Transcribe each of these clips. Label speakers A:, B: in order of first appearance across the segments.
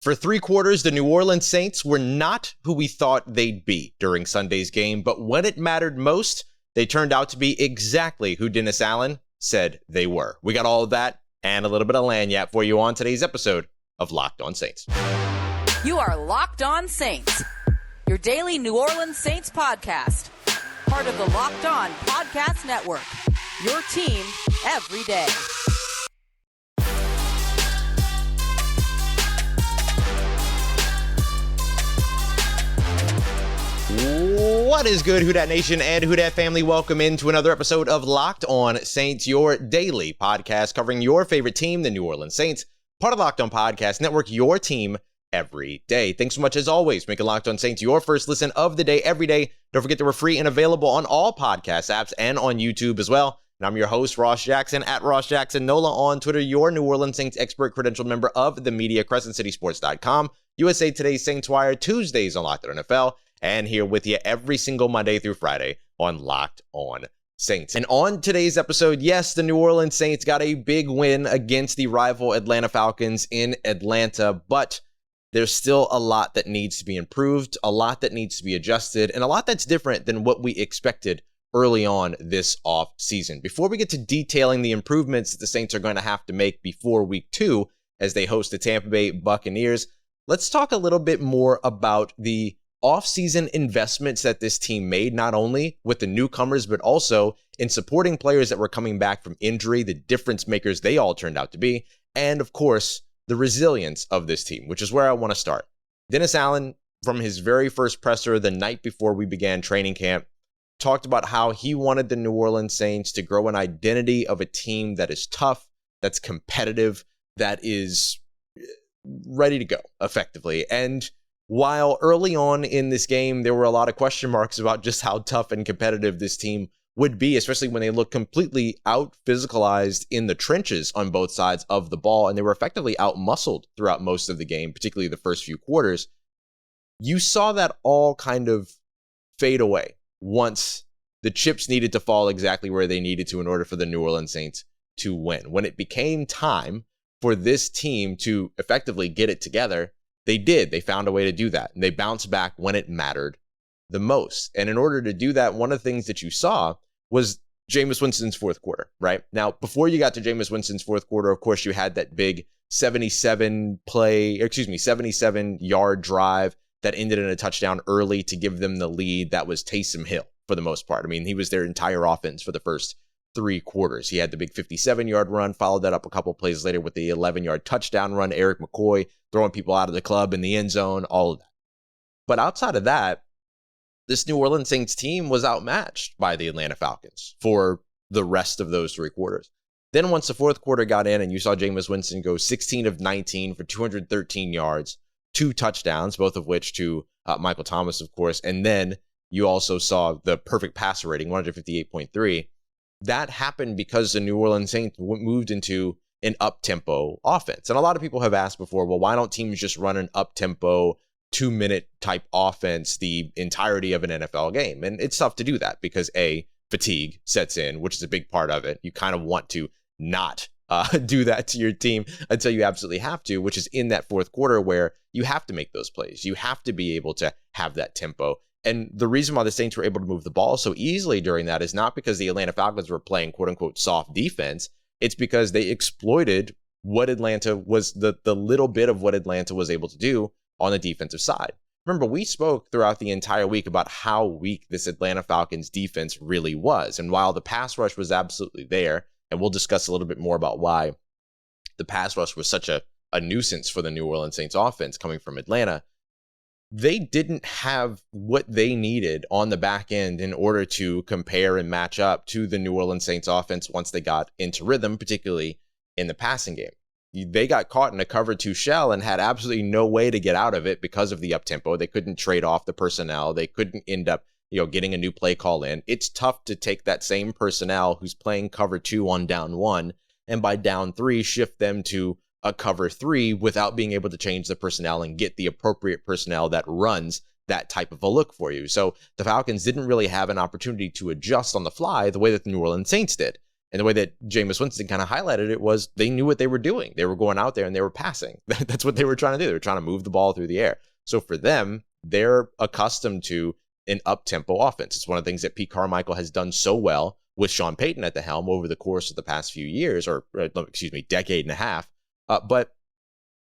A: For 3 quarters, the New Orleans Saints were not who we thought they'd be during Sunday's game, but when it mattered most, they turned out to be exactly who Dennis Allen said they were. We got all of that and a little bit of lagniappe for you on today's episode of Locked On Saints.
B: You are Locked On Saints, your daily New Orleans Saints podcast, part of the Locked On Podcast Network, your team every day.
A: What is good, Who Dat Nation and Who Dat family? Welcome into another episode of Locked On Saints, your daily podcast covering your favorite team, the New Orleans Saints, part of Locked On Podcast Network, your team every day. Thanks so much, as always, for making Locked On Saints your first listen of the day every day. Don't forget that we're free and available on all podcast apps and on YouTube as well. And I'm your host, Ross Jackson, at Ross Jackson Nola on Twitter, your New Orleans Saints expert credentialed member of the media, CrescentCitySports.com, USA Today's Saints Wire, Tuesdays on Locked On NFL, and here with you every single Monday through Friday on Locked On Saints. And on today's episode, yes, the New Orleans Saints got a big win against the rival Atlanta Falcons in Atlanta, but there's still a lot that needs to be improved, a lot that needs to be adjusted, and a lot that's different than what we expected early on this off season. Before we get to detailing the improvements that the Saints are going to have to make before week 2 as they host the Tampa Bay Buccaneers, let's talk a little bit more about the off-season investments that this team made, not only with the newcomers, but also in supporting players that were coming back from injury, the difference makers they all turned out to be, and of course, the resilience of this team, which is where I want to start. Dennis Allen, from his very first presser the night before we began training camp, talked about how he wanted the New Orleans Saints to grow an identity of a team that is tough, that's competitive, that is ready to go effectively. And while early on in this game, there were a lot of question marks about just how tough and competitive this team would be, especially when they look completely out-physicalized in the trenches on both sides of the ball, and they were effectively out-muscled throughout most of the game, particularly the first few quarters. You saw that all kind of fade away once the chips needed to fall exactly where they needed to in order for the New Orleans Saints to win. When it became time for this team to effectively get it together, they did. They found a way to do that, and they bounced back when it mattered the most. And in order to do that, one of the things that you saw was Jameis Winston's fourth quarter, right? Now, before you got to Jameis Winston's fourth quarter, of course, you had that big 77-yard drive that ended in a touchdown early to give them the lead. That was Taysom Hill for the most part. I mean, he was their entire offense for the first 3 quarters. He had the big 57-yard run, followed that up a couple plays later with the 11-yard touchdown run, Eric McCoy throwing people out of the club in the end zone, all of that. But outside of that, this New Orleans Saints team was outmatched by the Atlanta Falcons for the rest of those 3 quarters. Then once the fourth quarter got in and you saw Jameis Winston go 16 of 19 for 213 yards, 2 touchdowns, both of which to Michael Thomas, of course, and then you also saw the perfect passer rating, 158.3. That happened because the New Orleans Saints moved into an up-tempo offense. And a lot of people have asked before, well, why don't teams just run an up-tempo, 2-minute type offense the entirety of an NFL game? And it's tough to do that because, A, fatigue sets in, which is a big part of it. You kind of want to not do that to your team until you absolutely have to, which is in that fourth quarter where you have to make those plays. You have to be able to have that tempo. And the reason why the Saints were able to move the ball so easily during that is not because the Atlanta Falcons were playing quote-unquote soft defense. It's because they exploited what Atlanta was, the little bit of what Atlanta was able to do on the defensive side. Remember, we spoke throughout the entire week about how weak this Atlanta Falcons defense really was. And while the pass rush was absolutely there, and we'll discuss a little bit more about why the pass rush was such a nuisance for the New Orleans Saints offense coming from Atlanta, they didn't have what they needed on the back end in order to compare and match up to the New Orleans Saints offense once they got into rhythm, particularly in the passing game. They got caught in a cover 2 shell and had absolutely no way to get out of it because of the up-tempo. They couldn't trade off the personnel. They couldn't end up, getting a new play call in. It's tough to take that same personnel who's playing cover 2 on down 1 and by down 3 shift them to a cover 3 without being able to change the personnel and get the appropriate personnel that runs that type of a look for you. So the Falcons didn't really have an opportunity to adjust on the fly the way that the New Orleans Saints did. And the way that Jameis Winston kind of highlighted it was they knew what they were doing. They were going out there and they were passing. That's what they were trying to do. They were trying to move the ball through the air. So for them, they're accustomed to an up-tempo offense. It's one of the things that Pete Carmichael has done so well with Sean Payton at the helm over the course of the past few years, decade and a half. But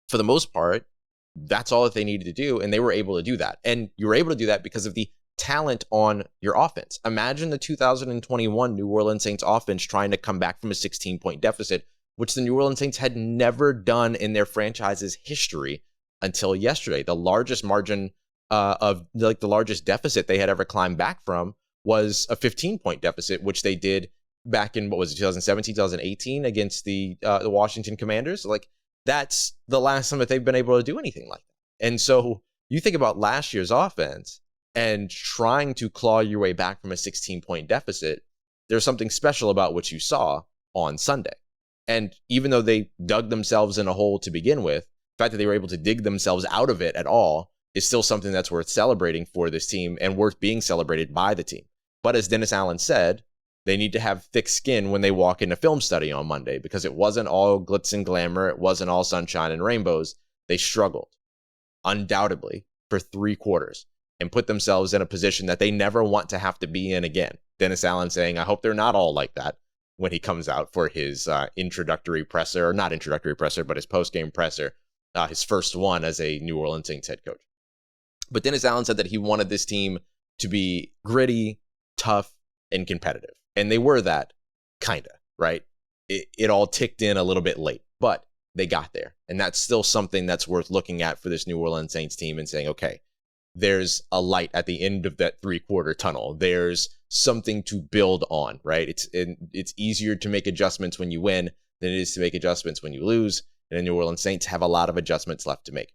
A: for the most part, that's all that they needed to do, and they were able to do that. And you were able to do that because of the talent on your offense. Imagine the 2021 New Orleans Saints offense trying to come back from a 16-point deficit, which the New Orleans Saints had never done in their franchise's history until yesterday. The largest margin the largest deficit they had ever climbed back from was a 15-point deficit, which they did back in, 2017, 2018 against the Washington Commanders. Like, that's the last time that they've been able to do anything like that. And so you think about last year's offense and trying to claw your way back from a 16-point deficit, there's something special about what you saw on Sunday. And even though they dug themselves in a hole to begin with, the fact that they were able to dig themselves out of it at all is still something that's worth celebrating for this team and worth being celebrated by the team. But as Dennis Allen said, they need to have thick skin when they walk into film study on Monday, because it wasn't all glitz and glamour. It wasn't all sunshine and rainbows. They struggled, undoubtedly, for 3 quarters and put themselves in a position that they never want to have to be in again. Dennis Allen saying, I hope they're not all like that when he comes out for his introductory presser, or not introductory presser, but his post-game presser, his first one as a New Orleans Saints head coach. But Dennis Allen said that he wanted this team to be gritty, tough, and competitive. And they were that, kind of, right? It all ticked in a little bit late, but they got there. And that's still something that's worth looking at for this New Orleans Saints team and saying, okay, there's a light at the end of that 3-quarter tunnel. There's something to build on, right? It's easier to make adjustments when you win than it is to make adjustments when you lose. And the New Orleans Saints have a lot of adjustments left to make.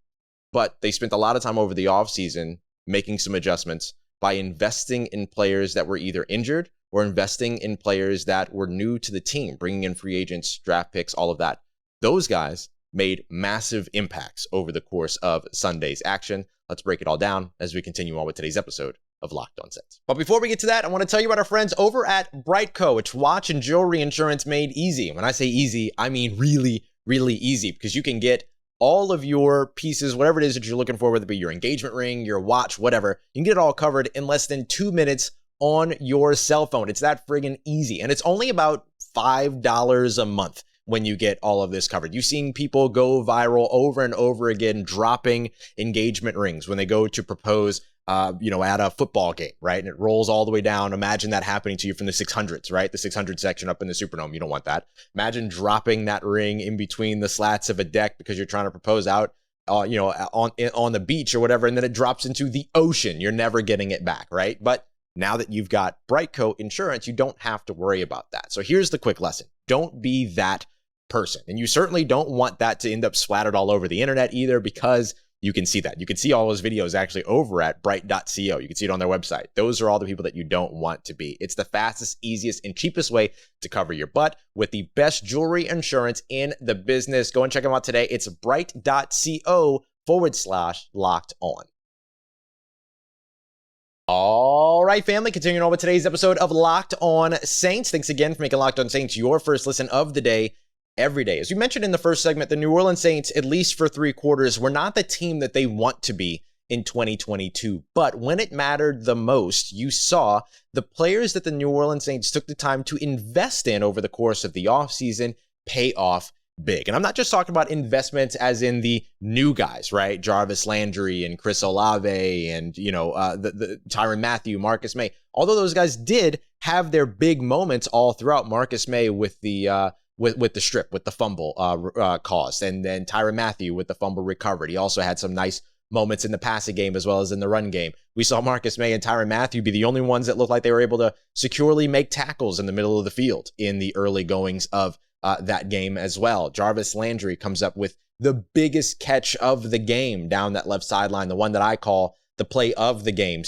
A: But they spent a lot of time over the offseason making some adjustments by investing in players that were either injured or investing in players that were new to the team, bringing in free agents, draft picks, all of that. Those guys made massive impacts over the course of Sunday's action. Let's break it all down as we continue on with today's episode of Locked On Saints. But before we get to that, I want to tell you about our friends over at Brightco. It's watch and jewelry insurance made easy. When I say easy, I mean really, really easy, because you can get all of your pieces, whatever it is that you're looking for, whether it be your engagement ring, your watch, whatever, you can get it all covered in less than 2 minutes on your cell phone. It's that friggin' easy. And it's only about $5 a month when you get all of this covered. You've seen people go viral over and over again, dropping engagement rings when they go to propose, at a football game, right? And it rolls all the way down. Imagine that happening to you from the 600s, right? The 600 section up in the Superdome. You don't want that. Imagine dropping that ring in between the slats of a deck because you're trying to propose out, on the beach or whatever, and then it drops into the ocean. You're never getting it back, right? But now that you've got Brightco insurance, you don't have to worry about that. So here's the quick lesson. Don't be that person. And you certainly don't want that to end up splattered all over the internet either, because you can see that. You can see all those videos actually over at bright.co. You can see it on their website. Those are all the people that you don't want to be. It's the fastest, easiest, and cheapest way to cover your butt with the best jewelry insurance in the business. Go and check them out today. It's bright.co/locked on. All right, family, continuing on with today's episode of Locked On Saints. Thanks again for making Locked On Saints your first listen of the day every day. As you mentioned in the first segment, the New Orleans Saints, at least for 3 quarters, were not the team that they want to be in 2022. But when it mattered the most, you saw the players that the New Orleans Saints took the time to invest in over the course of the offseason pay off big. And I'm not just talking about investments as in the new guys, right? Jarvis Landry and Chris Olave and, the Tyrann Mathieu, Marcus May. Although those guys did have their big moments all throughout. Marcus May with the with the strip, with the fumble caused, and then Tyrann Mathieu with the fumble recovered. He also had some nice moments in the passing game as well as in the run game. We saw Marcus May and Tyrann Mathieu be the only ones that looked like they were able to securely make tackles in the middle of the field in the early goings of that game as well. Jarvis Landry comes up with the biggest catch of the game down that left sideline, the one that I call the play of the game,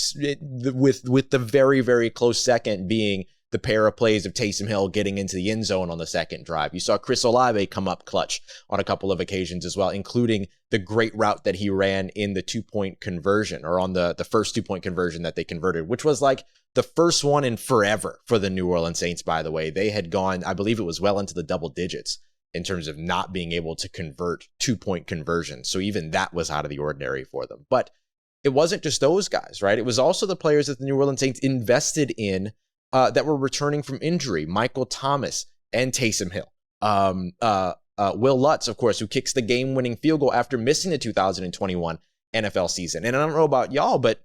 A: with the very, very close second being the pair of plays of Taysom Hill getting into the end zone on the second drive. You saw Chris Olave come up clutch on a couple of occasions as well, including the great route that he ran in the 2-point conversion, or on the first 2-point conversion that they converted, which was like the first one in forever for the New Orleans Saints, by the way. They had gone, I believe it was well into the double digits in terms of not being able to convert 2-point conversions. So even that was out of the ordinary for them. But it wasn't just those guys, right? It was also the players that the New Orleans Saints invested in that were returning from injury. Michael Thomas and Taysom Hill. Wil Lutz, of course, who kicks the game-winning field goal after missing the 2021 NFL season. And I don't know about y'all, but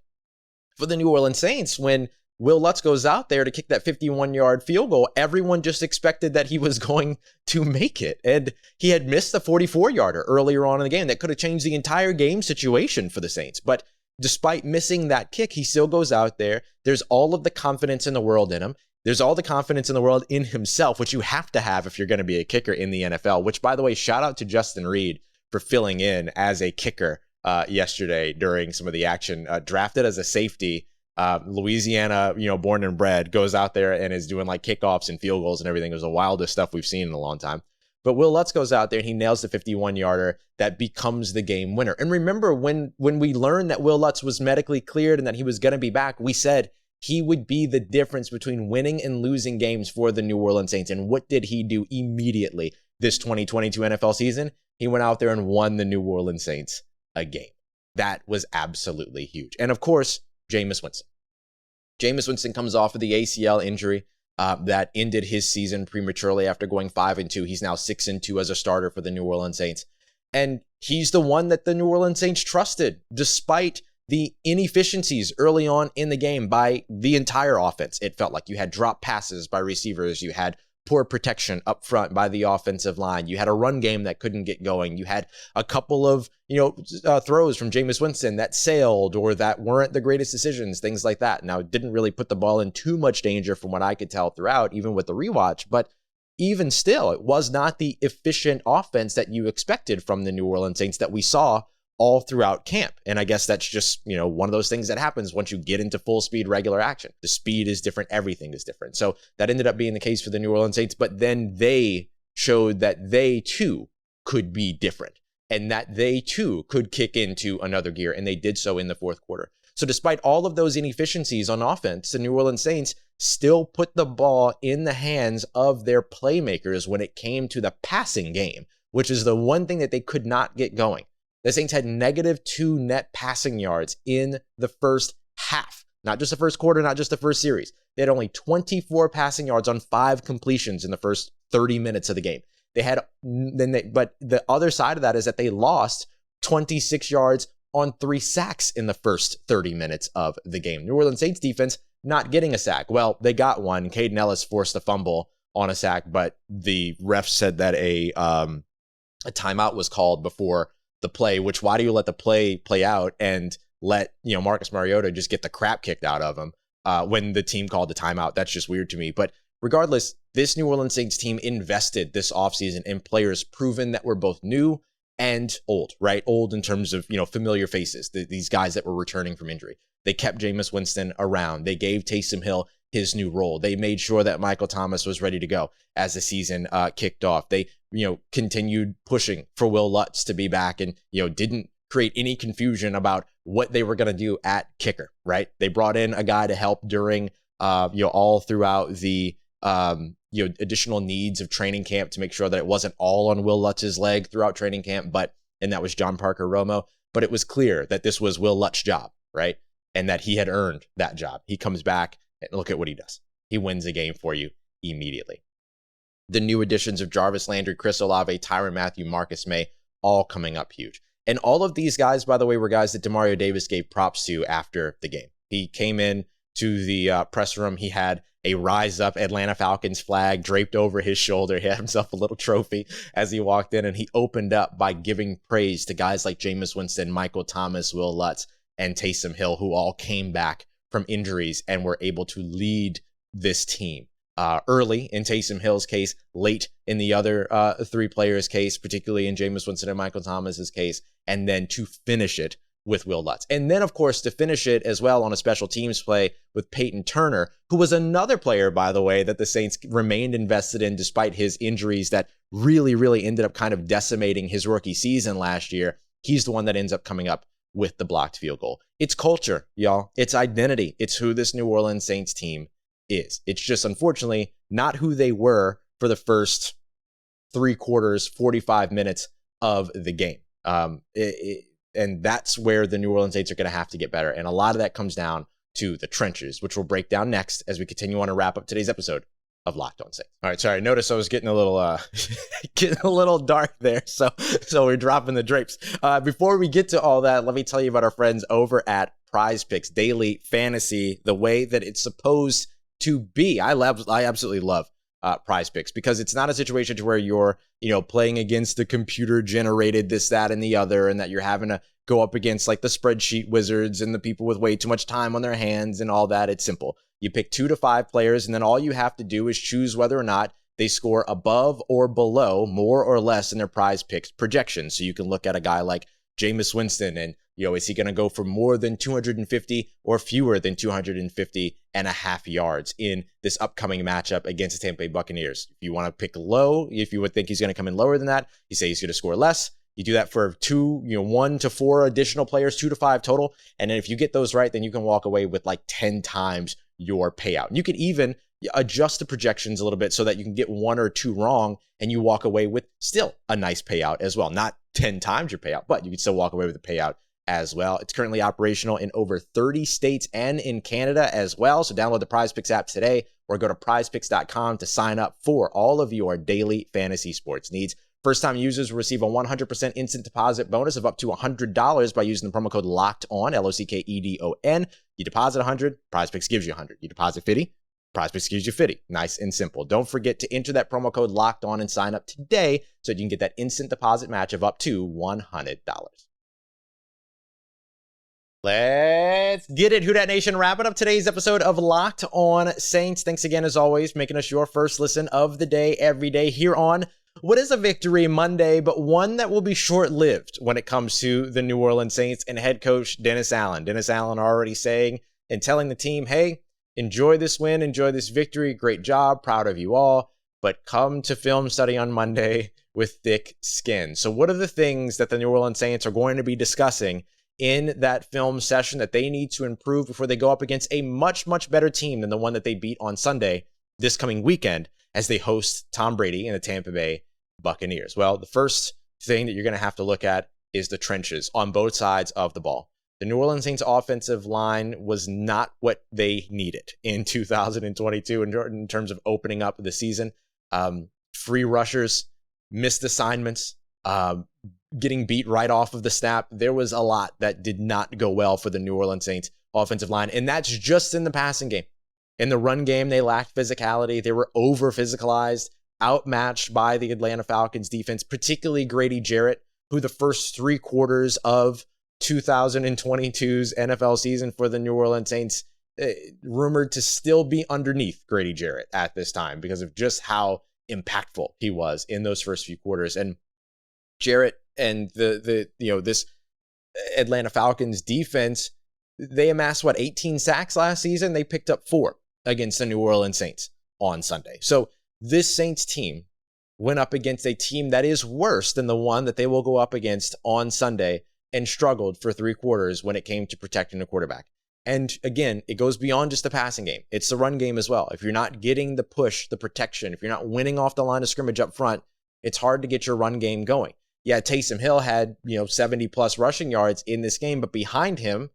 A: for the New Orleans Saints, when Wil Lutz goes out there to kick that 51-yard field goal, everyone just expected that he was going to make it. And he had missed the 44-yarder earlier on in the game that could have changed the entire game situation for the Saints. But despite missing that kick, he still goes out there. There's all of the confidence in the world in him. There's all the confidence in the world in himself, which you have to have if you're going to be a kicker in the NFL, which, by the way, shout out to Justin Reed for filling in as a kicker yesterday during some of the action. Drafted as a safety, Louisiana, born and bred, goes out there and is doing like kickoffs and field goals and everything. It was the wildest stuff we've seen in a long time. But Wil Lutz goes out there and he nails the 51-yarder that becomes the game winner. And remember, when we learned that Wil Lutz was medically cleared and that he was going to be back, we said he would be the difference between winning and losing games for the New Orleans Saints. And what did he do immediately this 2022 NFL season? He went out there and won the New Orleans Saints a game. That was absolutely huge. And of course, Jameis Winston. Jameis Winston comes off of the ACL injury that ended his season prematurely after going 5-2. He's now 6-2 as a starter for the New Orleans Saints. And he's the one that the New Orleans Saints trusted, despite the inefficiencies early on in the game by the entire offense. It felt like you had drop passes by receivers. You had poor protection up front by the offensive line. You had a run game that couldn't get going. You had a couple of, throws from Jameis Winston that sailed or that weren't the greatest decisions, things like that. Now, it didn't really put the ball in too much danger from what I could tell throughout, even with the rewatch, but even still, it was not the efficient offense that you expected from the New Orleans Saints that we saw all throughout camp. And I guess that's just, one of those things that happens once you get into full speed regular action. The speed is different. Everything is different. So that ended up being the case for the New Orleans Saints, but then they showed that they too could be different and that they too could kick into another gear. And they did so in the fourth quarter. So despite all of those inefficiencies on offense, the New Orleans Saints still put the ball in the hands of their playmakers when it came to the passing game, which is the one thing that they could not get going. The Saints had -2 net passing yards in the first half, not just the first quarter, not just the first series. They had only 24 passing yards on 5 completions in the first 30 minutes of the game. But the other side of that is that they lost 26 yards on 3 sacks in the first 30 minutes of the game. New Orleans Saints defense not getting a sack. Well, they got one. Caden Ellis forced a fumble on a sack, but the ref said that a timeout was called before the play, which why do you let the play out and let, Marcus Mariota just get the crap kicked out of him when the team called the timeout? That's just weird to me. But regardless, this New Orleans Saints team invested this offseason in players proven that were both new and old, right? Old in terms of, familiar faces, these guys that were returning from injury. They kept Jameis Winston around. They gave Taysom Hill his new role. They made sure that Michael Thomas was ready to go as the season kicked off. They, continued pushing for Wil Lutz to be back and, didn't create any confusion about what they were going to do at kicker, right? They brought in a guy to help during, all throughout the, additional needs of training camp to make sure that it wasn't all on Wil Lutz's leg throughout training camp, and that was John Parker Romo. But it was clear that this was Wil Lutz's job, right? And that he had earned that job. He comes back and look at what he does. He wins a game for you immediately. The new additions of Jarvis Landry, Chris Olave, Tyrann Mathieu, Marcus May, all coming up huge. And all of these guys, by the way, were guys that Demario Davis gave props to after the game. He came in to the press room. He had a Rise Up Atlanta Falcons flag draped over his shoulder. He had himself a little trophy as he walked in, and he opened up by giving praise to guys like Jameis Winston, Michael Thomas, Wil Lutz, and Taysom Hill, who all came back from injuries and were able to lead this team. Early in Taysom Hill's case, late in the other 3 players' case, particularly in Jameis Winston and Michael Thomas's case, and then to finish it with Wil Lutz. And then, of course, to finish it as well on a special teams play with Peyton Turner, who was another player, by the way, that the Saints remained invested in despite his injuries that really ended up kind of decimating his rookie season last year. He's the one that ends up coming up with the blocked field goal. It's culture, y'all. It's identity. It's who this New Orleans Saints team is. It's just, unfortunately, not who they were for the first 3 quarters, 45 minutes of the game. And that's where the New Orleans Saints are going to have to get better. And a lot of that comes down to the trenches, which we'll break down next as we continue on to wrap up today's episode of Locked On Saints. All right, sorry. Notice I was getting a little getting a little dark there, so we're dropping the drapes. Before we get to all that, let me tell you about our friends over at Prize Picks, daily fantasy, the way that it's supposed to be. I absolutely love Prize Picks because it's not a situation to where you're playing against the computer generated this, that, and the other, and that you're having to go up against like the spreadsheet wizards and the people with way too much time on their hands and all that. It's simple. You pick 2 to 5 players, and then all you have to do is choose whether or not they score above or below, more or less in their Prize Picks projections. So you can look at a guy like Jameis Winston and, is he going to go for more than 250 or fewer than 250.5 yards in this upcoming matchup against the Tampa Bay Buccaneers? If you want to pick low, if you would think he's going to come in lower than that, you say he's going to score less. You do that for 1 to 4 additional players, 2 to 5 total. And then if you get those right, then you can walk away with like 10 times your payout. You could even adjust the projections a little bit so that you can get 1 or 2 wrong and you walk away with still a nice payout as well. Not 10 times your payout, but you can still walk away with a payout as well. It's currently operational in over 30 states and in Canada as well. So download the Prize Picks app today or go to prizepicks.com to sign up for all of your daily fantasy sports needs. First-time users will receive a 100% instant deposit bonus of up to $100 by using the promo code LOCKEDON, LOCKEDON. You deposit $100, Prize Picks gives you $100. You deposit $50, Prize Picks gives you $50. Nice and simple. Don't forget to enter that promo code LOCKEDON and sign up today so you can get that instant deposit match of up to $100. Let's get it, Who Dat Nation. Wrapping up today's episode of Locked On Saints. Thanks again, as always, for making us your first listen of the day every day here on what is a Victory Monday, but one that will be short-lived when it comes to the New Orleans Saints and head coach Dennis Allen. Dennis Allen already saying and telling the team, hey, enjoy this win, enjoy this victory, great job, proud of you all, but come to film study on Monday with thick skin. So what are the things that the New Orleans Saints are going to be discussing in that film session that they need to improve before they go up against a much better team than the one that they beat on Sunday this coming weekend as they host Tom Brady and the Tampa Bay Buccaneers? Well, the first thing that you're going to have to look at is the trenches on both sides of the ball. The New Orleans Saints offensive line was not what they needed in 2022 in terms of opening up the season. Free rushers, missed assignments, getting beat right off of the snap. There was a lot that did not go well for the New Orleans Saints offensive line, and that's just in the passing game. In the run game, they lacked physicality. They were over-physicalized, outmatched by the Atlanta Falcons defense, particularly Grady Jarrett, who the first 3 quarters of 2022's NFL season for the New Orleans Saints, rumored to still be underneath Grady Jarrett at this time because of just how impactful he was in those first few quarters. And Jarrett and this Atlanta Falcons defense, they amassed 18 sacks last season. They picked up 4 against the New Orleans Saints on Sunday. So this Saints team went up against a team that is worse than the one that they will go up against on Sunday and struggled for 3 quarters when it came to protecting the quarterback. And again, it goes beyond just the passing game. It's the run game as well. If you're not getting the push, the protection, if you're not winning off the line of scrimmage up front, it's hard to get your run game going. Yeah, Taysom Hill had, 70 plus rushing yards in this game, but behind him,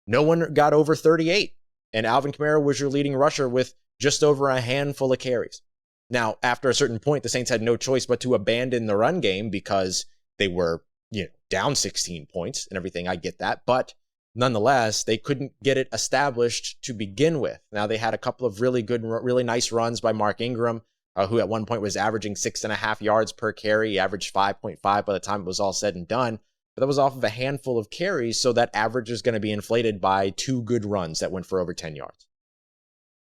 A: no one got over 38. And Alvin Kamara was your leading rusher with just over a handful of carries. Now, after a certain point, the Saints had no choice but to abandon the run game because they were, down 16 points and everything. I get that. But nonetheless, they couldn't get it established to begin with. Now, they had a couple of really good, really nice runs by Mark Ingram, who at one point was averaging 6.5 yards per carry. He averaged 5.5 by the time it was all said and done. But that was off of a handful of carries, so that average is going to be inflated by 2 good runs that went for over 10 yards.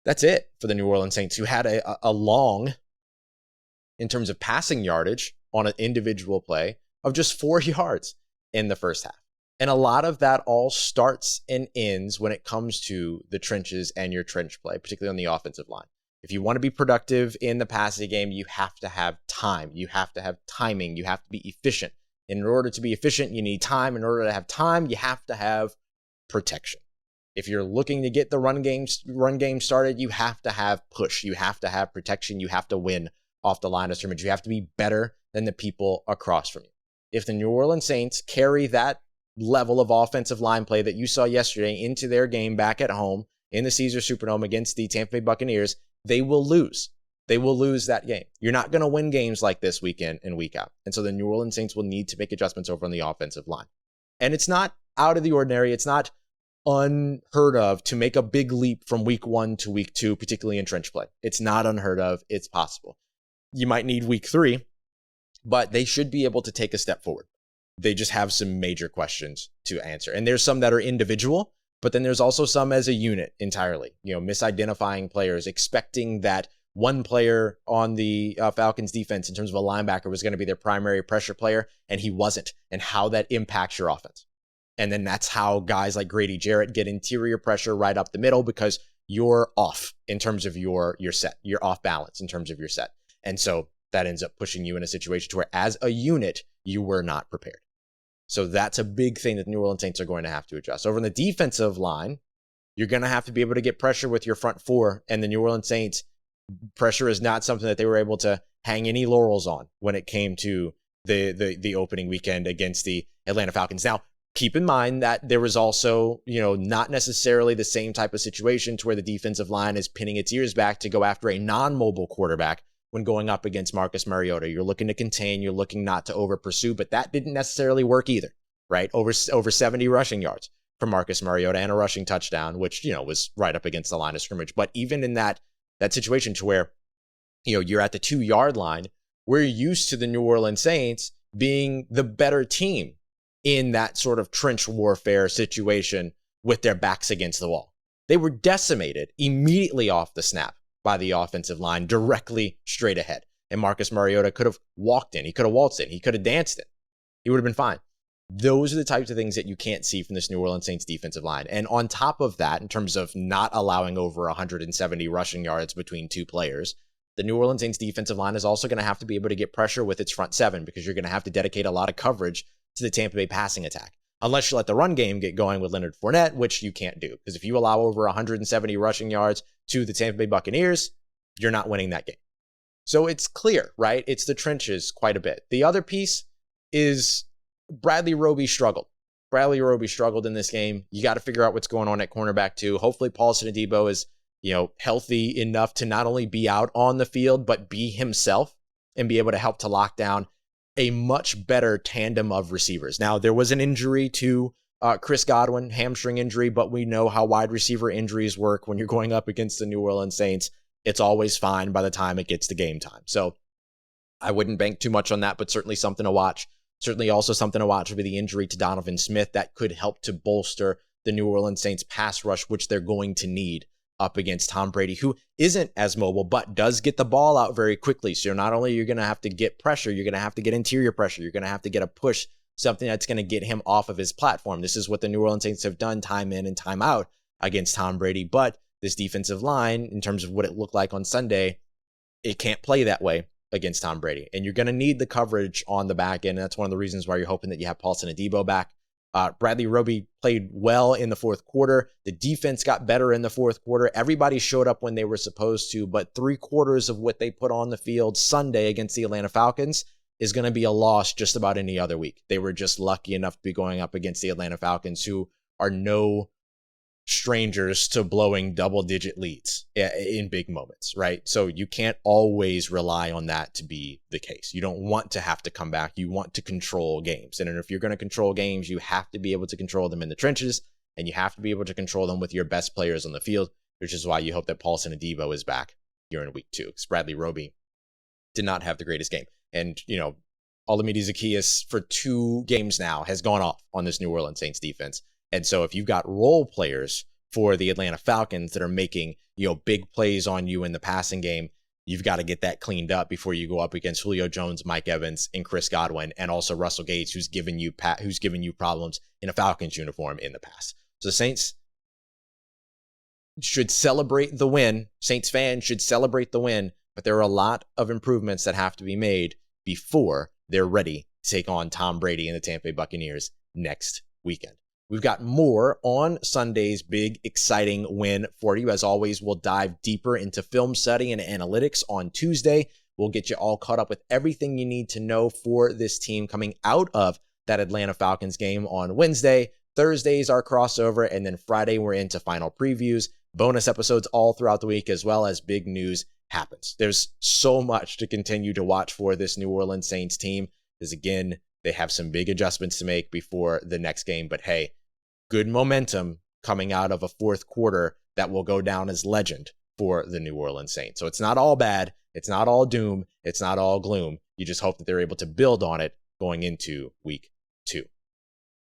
A: That's it for the New Orleans Saints, who had a long, in terms of passing yardage on an individual play, of just 4 yards in the first half. And a lot of that all starts and ends when it comes to the trenches and your trench play, particularly on the offensive line. If you want to be productive in the passing game, you have to have time. You have to have timing. You have to be efficient. In order to be efficient, you need time. In order to have time, you have to have protection. If you're looking to get the run game started, you have to have push. You have to have protection. You have to win off the line of scrimmage. You have to be better than the people across from you. If the New Orleans Saints carry that level of offensive line play that you saw yesterday into their game back at home in the Caesars Superdome against the Tampa Bay Buccaneers, they will lose. They will lose that game. You're not going to win games like this week in and week out. And so the New Orleans Saints will need to make adjustments over on the offensive line. And it's not out of the ordinary. It's not unheard of to make a big leap from week 1 to week 2, particularly in trench play. It's not unheard of. It's possible. You might need week 3, but they should be able to take a step forward. They just have some major questions to answer. And there's some that are individual, but then there's also some as a unit entirely. Misidentifying players, expecting that one player on the Falcons defense in terms of a linebacker was going to be their primary pressure player, and he wasn't, and how that impacts your offense. And then that's how guys like Grady Jarrett get interior pressure right up the middle because you're off in terms of your set. You're off balance in terms of your set. And so that ends up pushing you in a situation to where as a unit, you were not prepared. So that's a big thing that the New Orleans Saints are going to have to adjust. Over on the defensive line, you're going to have to be able to get pressure with your front four. And the New Orleans Saints, pressure is not something that they were able to hang any laurels on when it came to the opening weekend against the Atlanta Falcons. Now, keep in mind that there was also, not necessarily the same type of situation to where the defensive line is pinning its ears back to go after a non-mobile quarterback when going up against Marcus Mariota. You're looking to contain, you're looking not to over pursue, but that didn't necessarily work either, right? Over 70 rushing yards for Marcus Mariota and a rushing touchdown, which, was right up against the line of scrimmage. But even in that situation to where, you're at the 2-yard line, we're used to the New Orleans Saints being the better team in that sort of trench warfare situation with their backs against the wall. They were decimated immediately off the snap by the offensive line directly straight ahead. And Marcus Mariota could have walked in. He could have waltzed in. He could have danced in. He would have been fine. Those are the types of things that you can't see from this New Orleans Saints defensive line. And on top of that, in terms of not allowing over 170 rushing yards between two players, the New Orleans Saints defensive line is also going to have to be able to get pressure with its front seven because you're going to have to dedicate a lot of coverage to the Tampa Bay passing attack. Unless you let the run game get going with Leonard Fournette, which you can't do. Because if you allow over 170 rushing yards to the Tampa Bay Buccaneers, you're not winning that game. So it's clear, right? It's the trenches quite a bit. The other piece is Bradley Roby struggled. Bradley Roby struggled in this game. You got to figure out what's going on at cornerback too. Hopefully Paulson Adebo is, healthy enough to not only be out on the field, but be himself and be able to help to lock down a much better tandem of receivers. Now, there was an injury to Chris Godwin, hamstring injury, but we know how wide receiver injuries work when you're going up against the New Orleans Saints. It's always fine by the time it gets to game time. So I wouldn't bank too much on that, but certainly something to watch. Certainly also something to watch would be the injury to Donovan Smith. That could help to bolster the New Orleans Saints pass rush, which they're going to need up against Tom Brady, who isn't as mobile, but does get the ball out very quickly. So not only you're going to have to get pressure, you're going to have to get interior pressure. You're going to have to get a push, something that's going to get him off of his platform. This is what the New Orleans Saints have done time in and time out against Tom Brady. But this defensive line, in terms of what it looked like on Sunday, it can't play that way against Tom Brady. And you're going to need the coverage on the back end. And that's one of the reasons why you're hoping that you have Paulson Adebo back. Bradley Roby played well in the fourth quarter. The defense got better in the fourth quarter. Everybody showed up when they were supposed to, but 3/4 of what they put on the field Sunday against the Atlanta Falcons is going to be a loss just about any other week. They were just lucky enough to be going up against the Atlanta Falcons, who are no strangers to blowing double-digit leads in big moments, right? So you can't always rely on that to be the case. You don't want to have to come back. You want to control games. And if you're going to control games, you have to be able to control them in the trenches, and you have to be able to control them with your best players on the field, which is why you hope that Paulson Adebo is back here in week 2, because Bradley Roby did not have the greatest game. And, Olamide Zaccheaus for 2 games now has gone off on this New Orleans Saints defense. And so if you've got role players for the Atlanta Falcons that are making, big plays on you in the passing game, you've got to get that cleaned up before you go up against Julio Jones, Mike Evans, and Chris Godwin, and also Russell Gage, who's given you problems in a Falcons uniform in the past. So the Saints should celebrate the win. Saints fans should celebrate the win, but there are a lot of improvements that have to be made before they're ready to take on Tom Brady and the Tampa Bay Buccaneers next weekend. We've got more on Sunday's big, exciting win for you. As always, we'll dive deeper into film study and analytics on Tuesday. We'll get you all caught up with everything you need to know for this team coming out of that Atlanta Falcons game on Wednesday. Thursday's our crossover, and then Friday we're into final previews, bonus episodes all throughout the week, as well as big news happens. There's so much to continue to watch for this New Orleans Saints team, because again, they have some big adjustments to make before the next game. But hey, good momentum coming out of a fourth quarter that will go down as legend for the New Orleans Saints. So it's not all bad. It's not all doom. It's not all gloom. You just hope that they're able to build on it going into week 2.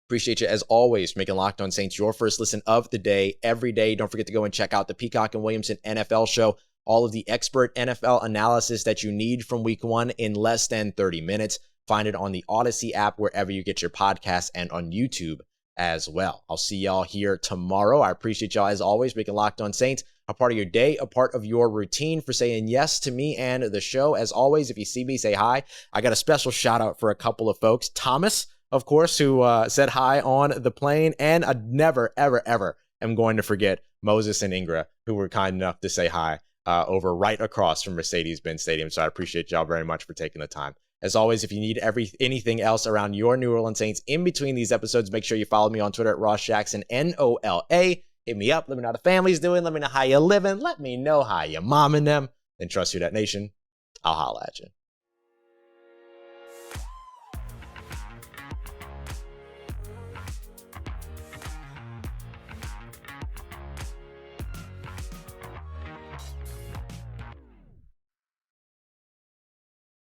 A: Appreciate you, as always, making Locked On Saints your first listen of the day every day. Don't forget to go and check out the Peacock and Williamson NFL show. All of the expert NFL analysis that you need from week 1 in less than 30 minutes. Find it on the Odyssey app, wherever you get your podcasts, and on YouTube as well. I'll see y'all here tomorrow. I appreciate y'all, as always, making Locked On Saints a part of your day, a part of your routine, for saying yes to me and the show. As always, if you see me, say hi. I got a special shout out for a couple of folks. Thomas, of course, who said hi on the plane, and I never, ever, ever am going to forget Moses and Ingra, who were kind enough to say hi over right across from Mercedes-Benz Stadium. So I appreciate y'all very much for taking the time. As always, if you need anything else around your New Orleans Saints in between these episodes, make sure you follow me on Twitter at Ross Jackson, NOLA. Hit me up. Let me know how the family's doing. Let me know how you living. Let me know how you momming them. And trust Who Dat Nation. I'll holla at you.